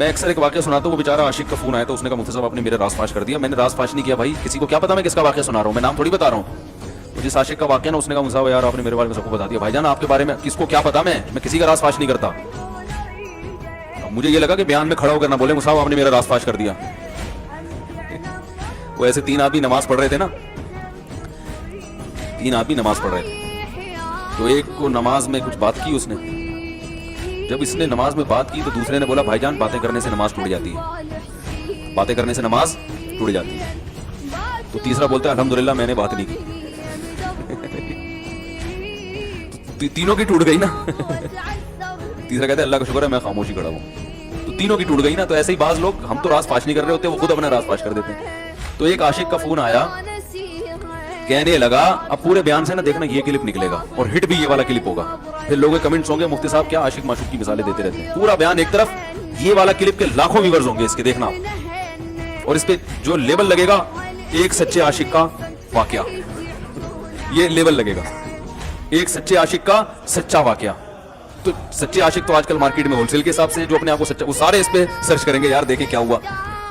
میں اکثر ایک واقعہ سناتا ہوں, وہ بیچارہ عاشق کا فون آیا تو اس نے کہا مفتی صاحب آپ نے میرا راز فاش کر دیا. میں نے راز فاش نہیں کیا بھائی, کسی کو کیا پتا میں کس کا واقعہ سنا رہا ہوں, میں نام تھوڑی بتا رہا ہوں. مجھے عاشق کا واقعہ نا, اس نے کہا مصعب یار آپ نے میرے بارے میں سب کو بتا دیا. بھائی جان آپ کے بارے میں کس کو کیا پتا, میں کسی کا راز فاش نہیں کرتا. مجھے یہ لگا کہ بیان میں کھڑا ہو کر نہ بولے مصعب آپ نے میرا راز فاش کر دیا. وہ ایسے 3 آدمی نماز پڑھ رہے تھے نا, 3 آدمی نماز پڑھ رہے تھے, تو ایک کو نماز میں کچھ بات کی اس نے. جب اس نے نماز میں بات کی تو دوسرے نے بولا بھائی جان باتیں کرنے سے نماز ٹوٹ جاتی ہے, باتیں کرنے سے نماز ٹوٹ جاتی ہے. تو تیسرا بولتا ہے الحمدللہ میں نے بات نہیں کی. تو تینوں کی ٹوٹ گئی نا. تیسرا کہتا ہے اللہ کا شکر ہے میں خاموشی کھڑا ہوں. تو تینوں کی ٹوٹ گئی نا. تو ایسے ہی بعض لوگ, ہم تو راز فاش نہیں کر رہے ہوتے, وہ خود اپنا راز فاش کر دیتے ہیں. تو ایک عاشق کا فون آیا, کہنے لگا اب پورے بیان سے نا دیکھنا یہ کلپ نکلے گا اور ہٹ بھی یہ والا کلپ ہوگا. پھر لوگوں کے کمنٹس ہوں گے مفتی صاحب کیا عاشق معشوق کی مثالیں دیتے رہتے ہیں. پورا بیان ایک طرف, یہ والا کلپ کے لاکھوں ویورز ہوں گے اس کے, دیکھنا. اور اس پہ جو لیبل لگے گا ایک سچے عاشق کا واقعہ, یہ لیبل لگے گا ایک سچے عاشق کا سچا واقعہ. تو سچے عاشق تو آج کل مارکیٹ میں ہول سیل کے حساب سے جو اپنے آپ کو سچا, وہ سارے اس پہ سرچ کریں گے یار دیکھیں کیا ہوا.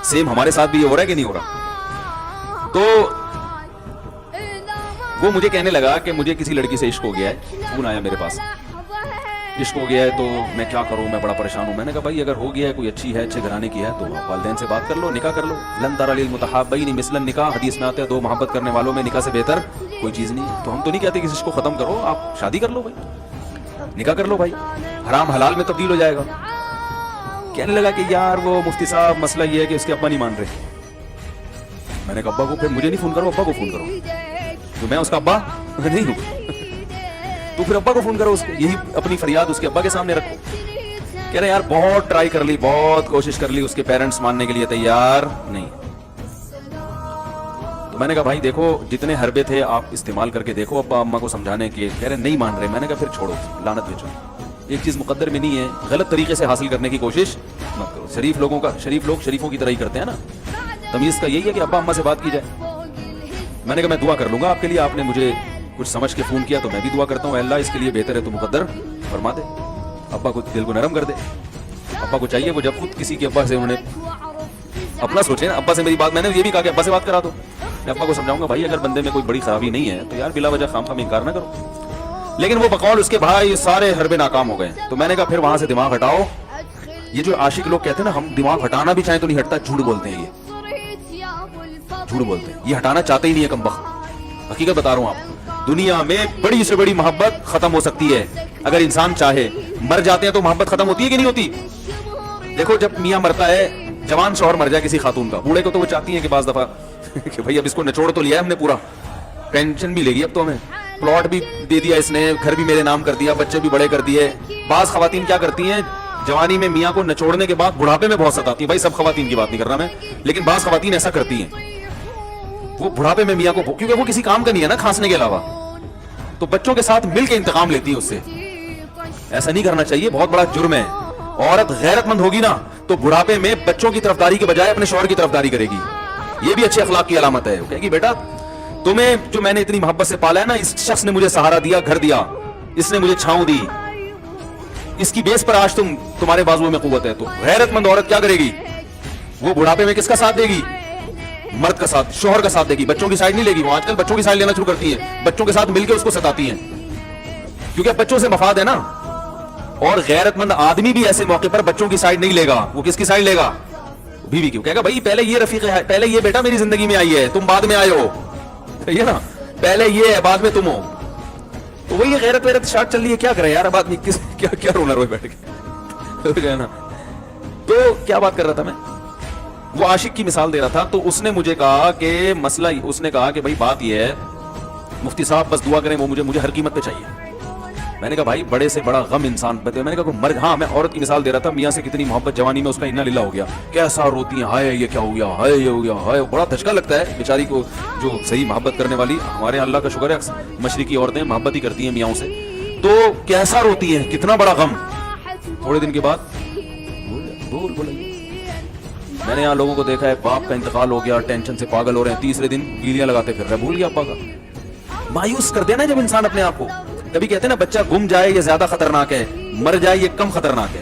سیم ہمارے ساتھ بھی یہ ہو رہا ہے کہ نہیں ہو رہا. تو وہ مجھے کہنے لگا کہ مجھے کسی لڑکی سے عشق ہو گیا ہے. فون آیا میرے پاس, عشق ہو گیا ہے تو میں کیا کروں, میں بڑا پریشان ہوں. میں نے کہا بھائی اگر ہو گیا ہے, کوئی اچھی ہے, اچھے گھرانے کی ہے, تو والدین سے بات کر لو, نکاح کر لو. لن تر للمتحابین مثل النکاح, حدیث میں آتا ہے 2 محبت کرنے والوں میں نکاح سے بہتر کوئی چیز نہیں ہے. تو ہم تو نہیں کہتے کہ اس کو ختم کرو, آپ شادی کر لو بھائی, نکاح کر لو بھائی, حرام حلال میں تبدیل ہو جائے گا. کہنے لگا کہ یار وہ مفتی صاحب مسئلہ یہ ہے کہ اس کے ابا نہیں مان رہے. میں نے کہا ابا کو, پھر مجھے نہیں فون کرو, ابا کو فون کرو. تو میں اس کا ابا نہیں ہوں, تو پھر ابا کو فون کرو, اس کو یہی اپنی فریاد اس کے ابا کے سامنے رکھو. کہہ رہے یار بہت ٹرائی کر لی, بہت کوشش کر لی, اس کے پیرنٹس ماننے کے لیے تیار نہیں. تو میں نے کہا بھائی دیکھو جتنے حربے تھے آپ استعمال کر کے دیکھو ابا اماں کو سمجھانے کے. کہہ رہے نہیں مان رہے. میں نے کہا پھر چھوڑو, لعنت بھیجو. ایک چیز مقدر میں نہیں ہے, غلط طریقے سے حاصل کرنے کی کوشش مت کرو. شریف لوگ شریفوں کی طرح ہی کرتے ہیں نا. تمیز کا یہی ہے کہ ابا اماں سے بات کی جائے. میں نے کہا میں دعا کر لوں گا آپ کے لیے, آپ نے مجھے کچھ سمجھ کے فون کیا تو میں بھی دعا کرتا ہوں اللہ اس کے لیے بہتر ہے تو مقدر فرما دے. ابا کو دل کو نرم کر دے. ابا کو چاہیے وہ جب خود کسی کے ابا سے انہوں نے اپنا سوچے نا, ابا سے میری بات, میں نے یہ بھی کہا کہ ابا سے بات کرا دو. میں ابا کو سمجھاؤں گا بھائی اگر بندے میں کوئی بڑی خرابی نہیں ہے تو یار بلا وجہ خام خام انکار نہ کرو. لیکن وہ بقول اس کے بھائی سارے حربے ناکام ہو گئے. تو میں نے کہا پھر وہاں سے دماغ ہٹاؤ. یہ جو عاشق لوگ کہتے ہیں نا ہم دماغ ہٹانا بھی چاہیں تو نہیں ہٹتا, جھوٹ بولتے ہیں. یہ جھوٹ بولتے ہیں, یہ ہٹانا چاہتے ہی نہیں ہے کمبخت. حقیقت بتا رہا ہوں آپ, دنیا میں بڑی سے بڑی محبت ختم ہو سکتی ہے اگر انسان چاہے. مر جاتے ہیں تو محبت ختم ہوتی ہے کہ نہیں ہوتی. دیکھو جب میاں مرتا ہے, جوان شوہر مر جائے کسی خاتون کا, بوڑھے کو تو وہ چاہتی ہیں کہ بعض دفعہ کہ بھائی اب اس کو نچوڑ تو لیا ہے ہم نے, پورا پینشن بھی لے گی اب تو, ہمیں پلاٹ بھی دے دیا اس نے, گھر بھی میرے نام کر دیا, بچے بھی بڑے کر دیے. بعض خواتین کیا کرتی ہیں جوانی میں میاں کو نچوڑنے کے بعد بڑھاپے میں بہت ستاتی ہیں. بھائی سب خواتین کی بات نہیں کر رہا میں, لیکن بعض خواتین ایسا کرتی ہیں, وہ بڑھاپے میں میاں کو, کیونکہ وہ کسی کام کا نہیں ہے نا کھانسنے کے علاوہ, تو بچوں کے ساتھ مل کے انتقام لیتی ہے اس سے. ایسا نہیں کرنا چاہیے, بہت بڑا جرم ہے. عورت غیرت مند ہوگی نا تو بڑھاپے میں بچوں کی طرفداری کے بجائے اپنے شوہر کی طرفداری کرے گی. یہ بھی اچھے اخلاق کی علامت ہے. کہے گی بیٹا تمہیں جو میں نے اتنی محبت سے پالا ہے نا, اس شخص نے مجھے سہارا دیا, گھر دیا, اس نے مجھے چھاؤں دی, اس کی بیس پر آج تمہارے بازو میں قوت ہے. تو غیرت مند عورت کیا کرے گی, وہ بڑھاپے میں کس کا ساتھ دے گی, مرد کا ساتھ, شوہر کا ساتھ دے گی. بچوں کی سائڈ نہیں لے گی. وہ آج کل بچوں کی سائڈ لینا شروع کرتی ہیں, بچوں کے ساتھ مل کے اس کو ستاتی ہیں, کیونکہ بچوں سے مفاد ہے نا. اور غیرت مند آدمی بھی ایسے موقع پر بچوں کی سائڈ نہیں لے گا. وہ کس کی سائڈ لے گا, بیوی کی. کہے گا بھائی پہلے یہ رفیق ہے, پہلے یہ بیٹا میری زندگی میں آئی ہے, تم بعد میں آئے ہو, یہ نا پہلے یہ ہے بعد میں تم ہو. تو وہی غیرت ویرت شارٹ چل رہی ہے. کیا کرے یار اب آدمی کیا رونا روئے بیٹھ کے. تو کیا بات کر رہا تھا میں, وہ عاشق کی مثال دے رہا تھا. تو اس نے مجھے کہا کہ مسئلہ, اس نے کہا کہ بھائی بات یہ ہے مفتی صاحب بس دعا کریں, وہ مجھے ہر قیمت پہ چاہیے. میں نے کہا بھائی بڑے سے بڑا غم انسان پہ, میں نے کہا مر, ہاں میں عورت کی مثال دے رہا تھا. میاں سے کتنی محبت جوانی میں اس کا انا للہ ہو گیا, کیسا روتی ہیں, ہائے یہ کیا ہو گیا, ہائے یہ ہو گیا, ہائے. بڑا دھچکا لگتا ہے بیچاری کو, جو صحیح محبت کرنے والی. ہمارے یہاں اللہ کا شکر ہے مشرقی عورتیں محبت ہی کرتی ہیں میاں سے, تو کیسا روتی ہیں, کتنا بڑا غم. تھوڑے دن کے بعد بول میں نے یہاں لوگوں کو دیکھا ہے, باپ کا انتقال ہو گیا, ٹینشن سے پاگل ہو رہے ہیں, تیسرے دن گیلیاں لگاتے پھر رہے, بھول گیا ابا کا. مایوس کر دینا جب انسان اپنے آپ کو. کبھی کہتے ہیں نا بچہ گم جائے یہ زیادہ خطرناک ہے, مر جائے یہ کم خطرناک ہے.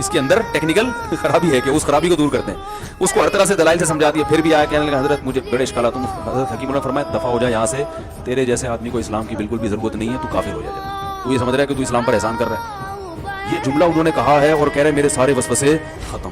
اس کے اندر ٹیکنیکل خرابی ہے کہ اس خرابی کو دور کرتے ہیں. اس کو ہر طرح سے دلائل سے سمجھا دیا, پھر بھی آیا کہنے لگا حضرت مجھے بڑے اشکالات. حضرت حکیم نے فرمایا دفع ہو جا یہاں سے, تیرے جیسے آدمی کو اسلام کی بالکل بھی ضرورت نہیں ہے, تو کافر ہو جائے. تو یہ سمجھ رہا ہے کہ تو اسلام پر احسان کر رہا ہے. یہ جملہ انہوں نے کہا ہے اور کہہ رہے میرے سارے وسوسے ختم.